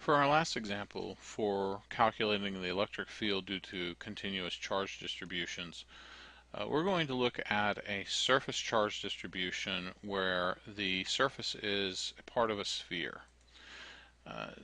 For our last example, for calculating the electric field due to continuous charge distributions, we're going to look at a surface charge distribution where the surface is a part of a sphere.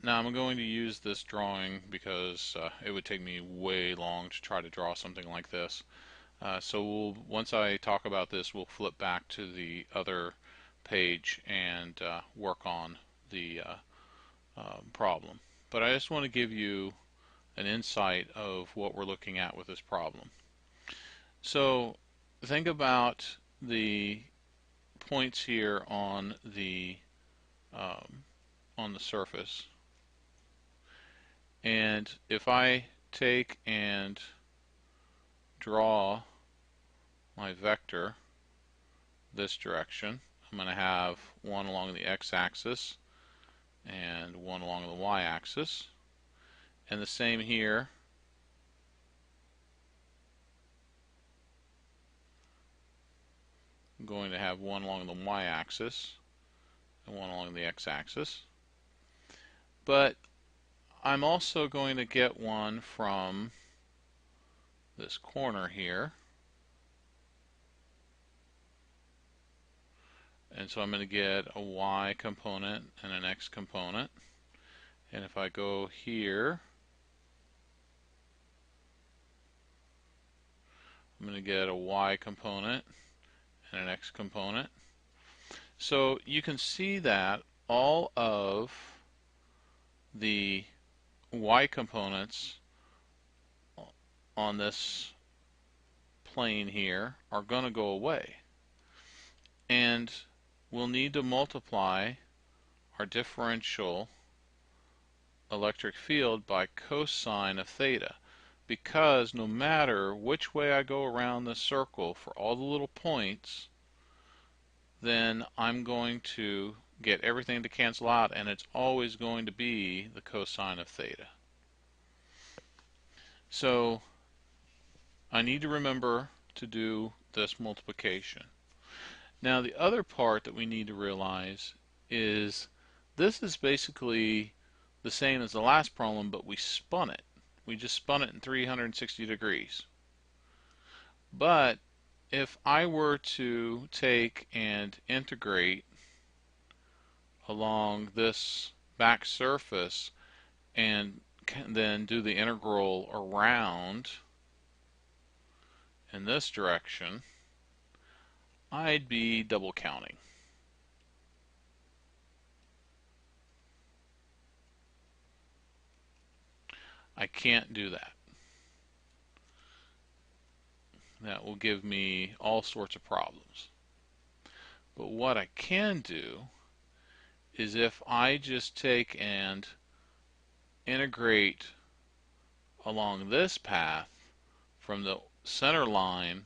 Now I'm going to use this drawing because it would take me way long to try to draw something like this. Once I talk about this, we'll flip back to the other page and work on the problem. But I just want to give you an insight of what we're looking at with this problem. So think about the points here on the surface, and if I take and draw my vector this direction, I'm going to have one along the x-axis and one along the y-axis, and the same here. I'm going to have one along the y-axis and one along the x-axis, but I'm also going to get one from this corner here, and so I'm going to get a y component and an x component. And if I go here, I'm going to get a y component and an x component. So you can see that all of the y components on this plane here are going to go away, and we'll need to multiply our differential electric field by cosine of theta, because no matter which way I go around the circle for all the little points, then I'm going to get everything to cancel out, and it's always going to be the cosine of theta. So I need to remember to do this multiplication. Now the other part that we need to realize is this is basically the same as the last problem, but we spun it. We just spun it in 360 degrees. But if I were to take and integrate along this back surface and then do the integral around in this direction, I'd be double counting. I can't do that. That will give me all sorts of problems. But what I can do is if I just take and integrate along this path from the center line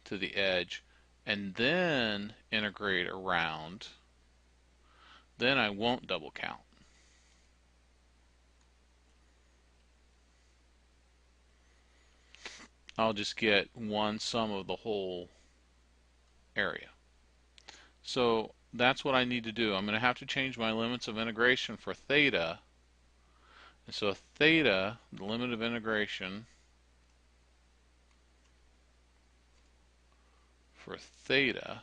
to the edge and then integrate around, then I won't double count. I'll just get one sum of the whole area. So that's what I need to do. I'm going to have to change my limits of integration for theta. And so theta, the limit of integration for theta,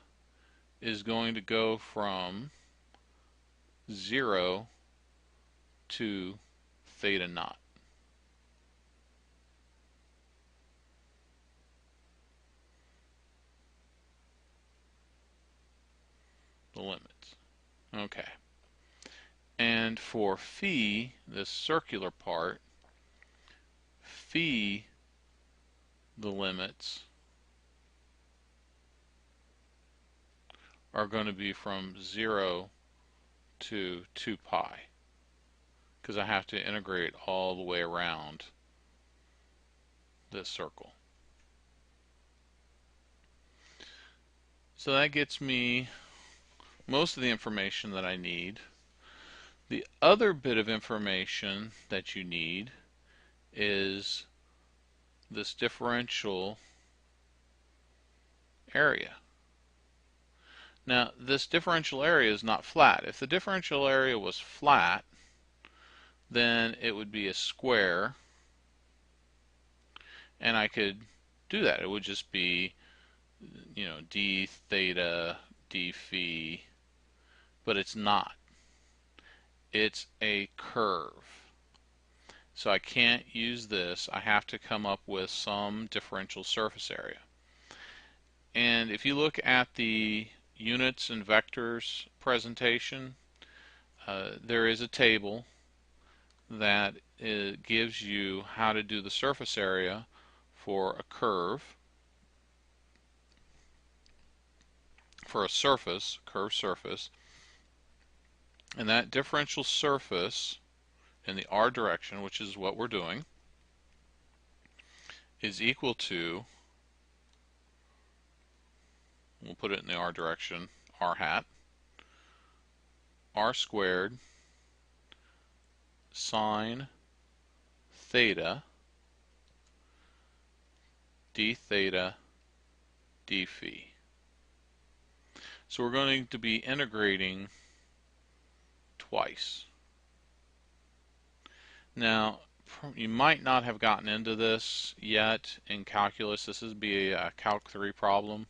is going to go from 0 to theta naught. The limits. Okay. And for phi, this circular part, phi, the limits are going to be from 0 to 2 pi, because I have to integrate all the way around this circle. So that gets me most of the information that I need. The other bit of information that you need is this differential area. Now, this differential area is not flat. If the differential area was flat, then it would be a square, and I could do that. It would just be, d theta d phi, but it's not. It's a curve. So I can't use this. I have to come up with some differential surface area. And if you look at the units and vectors presentation, there is a table that gives you how to do the surface area for a curve, for a surface, curved surface, and that differential surface in the r direction, which is what we're doing, is equal to, we'll put it in the r direction, r hat, r squared sine theta d theta d phi. So we're going to be integrating twice. Now, you might not have gotten into this yet in calculus. This would be a Calc 3 problem.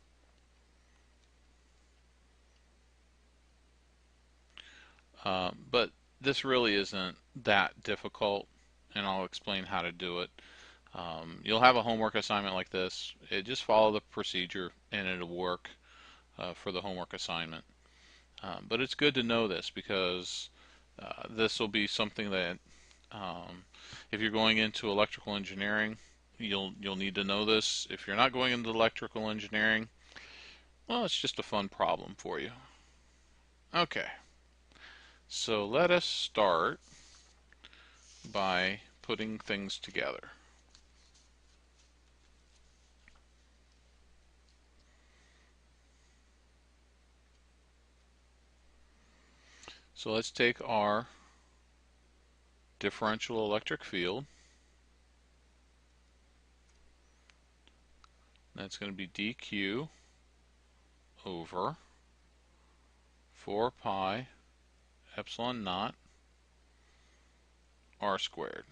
But this really isn't that difficult, and I'll explain how to do it. You'll have a homework assignment like this. Just follow the procedure, and it'll work for the homework assignment. But it's good to know this because this will be something that if you're going into electrical engineering, you'll need to know this. If you're not going into electrical engineering, well, it's just a fun problem for you. Okay, so let us start by putting things together. So let's take our differential electric field. That's going to be dq over 4 pi epsilon naught r squared.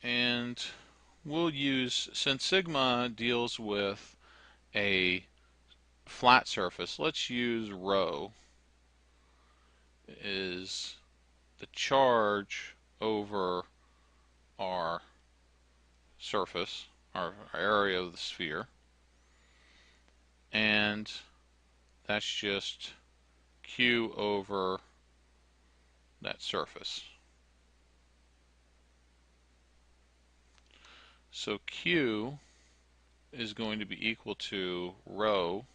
And we'll use, since sigma deals with a flat surface, let's use rho is the charge over our surface, our area of the sphere, and that's just q over that surface. So q is going to be equal to rho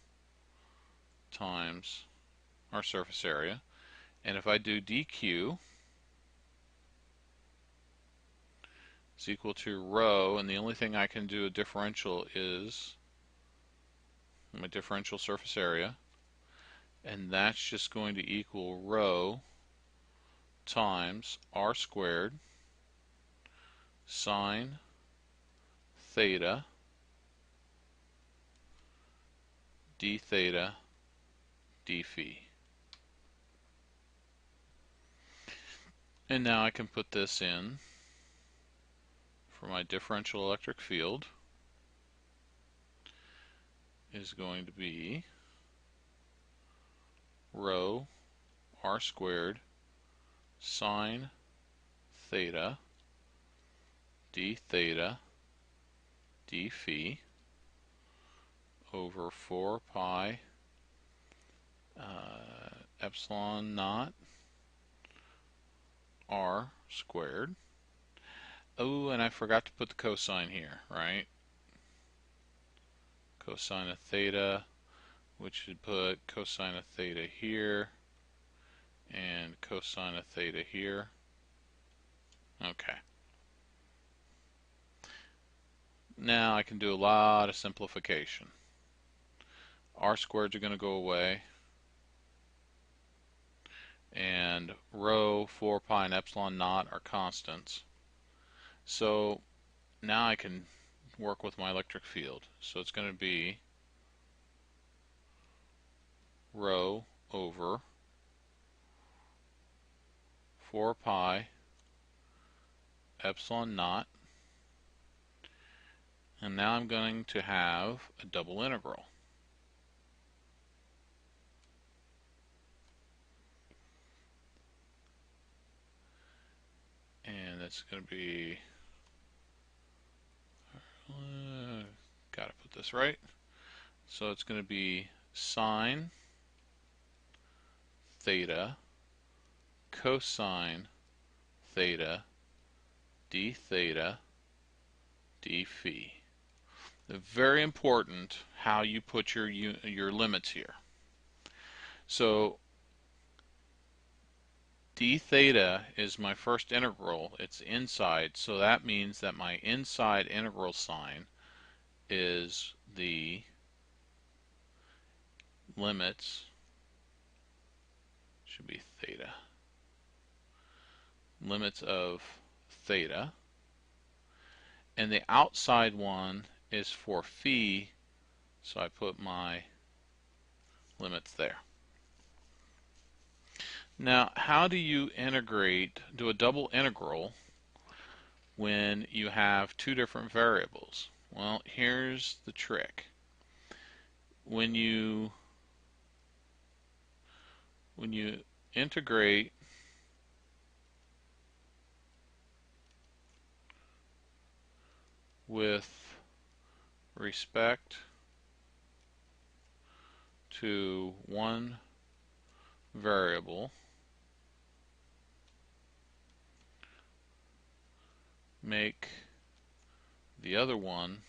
times our surface area, and if I do dq is equal to rho, and the only thing I can do a differential is my differential surface area, and that's just going to equal rho times r squared sine theta d theta d phi. And now I can put this in for my differential electric field is going to be rho r squared sine theta d theta d phi over 4 pi epsilon naught r squared. Oh, and I forgot to put the cosine here, right? Cosine of theta, which should put cosine of theta here and cosine of theta here. Okay. Now I can do a lot of simplification. R squareds are going to go away, and rho, 4 pi, and epsilon naught are constants. So now I can work with my electric field. So it's going to be 4 pi epsilon naught, and now I'm going to have a double integral. And that's going to be, got to put this right. So it's going to be sine theta cosine theta d theta d phi. Very important how you put your limits here. So d theta is my first integral. It's inside, so that means that my inside integral sign is the limits, should be theta, limits of theta, and the outside one is for phi, so I put my limits there. Now, how do you do a double integral when you have two different variables? Well, here's the trick. When you integrate with respect to one variable, make the other one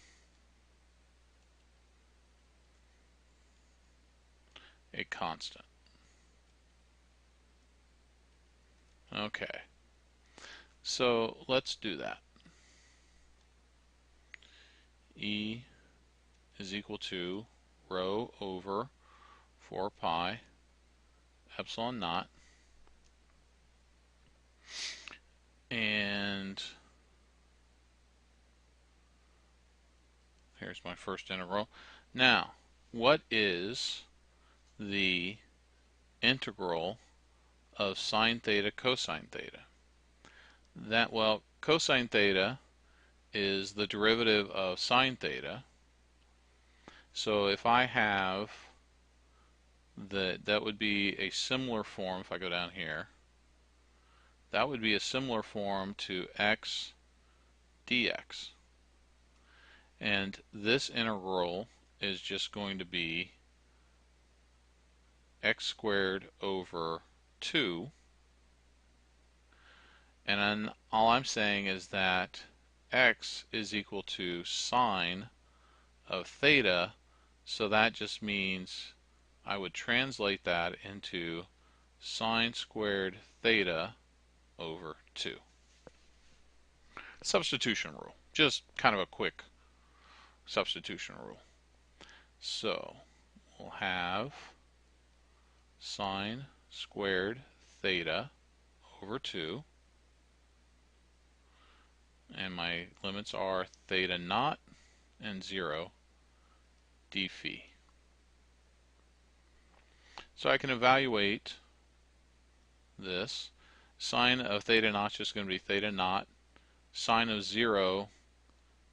a constant. Okay, so let's do that. E is equal to rho over 4 pi epsilon naught, and here's my first integral. Now, what is the integral of sine theta cosine theta? Well, cosine theta is the derivative of sine theta. So if I have that would be a similar form, if I go down here, that would be a similar form to x dx. And this integral is just going to be x squared over 2. And then all I'm saying is that x is equal to sine of theta, so that just means I would translate that into sine squared theta over 2. Substitution rule. Just kind of a quick substitution rule. So we'll have sine squared theta over 2, and my limits are theta naught and 0 d phi. So I can evaluate this. Sine of theta naught is just going to be theta naught. Sine of 0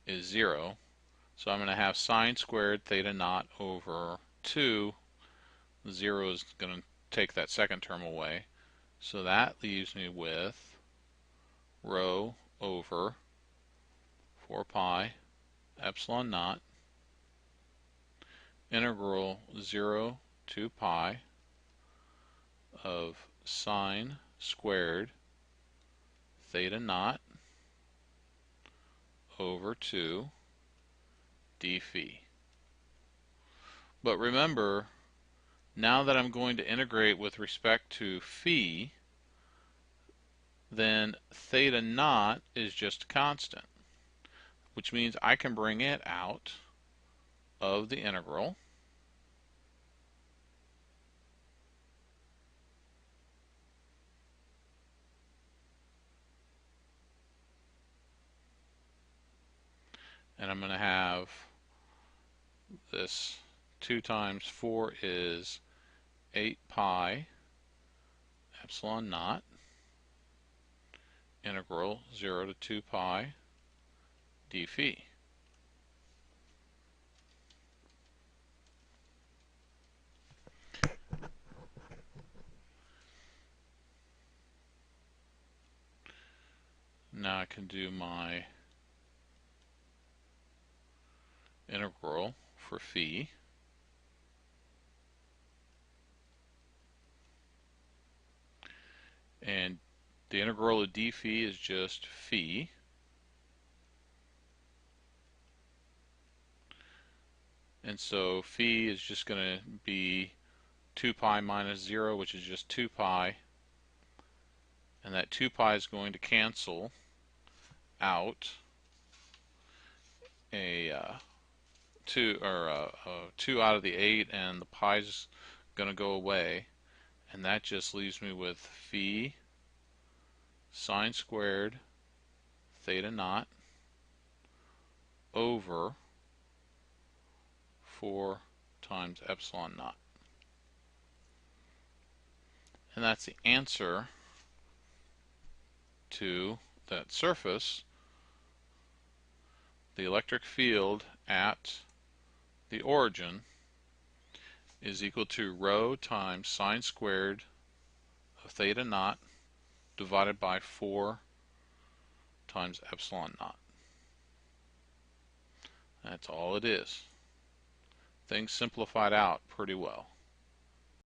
is 0. So I'm going to have sine squared theta naught over 2. 0 is going to take that second term away. So that leaves me with rho over 4 pi epsilon naught integral 0 to pi of sine squared theta naught over 2 d phi. But remember, now that I'm going to integrate with respect to phi, then theta naught is just a constant, which means I can bring it out of the integral. And I'm going to have this 2 times 4 is 8 pi epsilon naught integral 0 to 2 pi d phi. Now I can do my integral for phi. And the integral of d phi is just phi. And so phi is just going to be 2 pi minus 0, which is just 2 pi. And that 2 pi is going to cancel out a 2 out of the 8, and the pi is going to go away. And that just leaves me with phi sine squared theta naught over 4 times epsilon naught. And that's the answer to that surface. The electric field at the origin is equal to rho times sine squared of theta naught divided by 4 times epsilon naught. That's all it is. Things simplified out pretty well.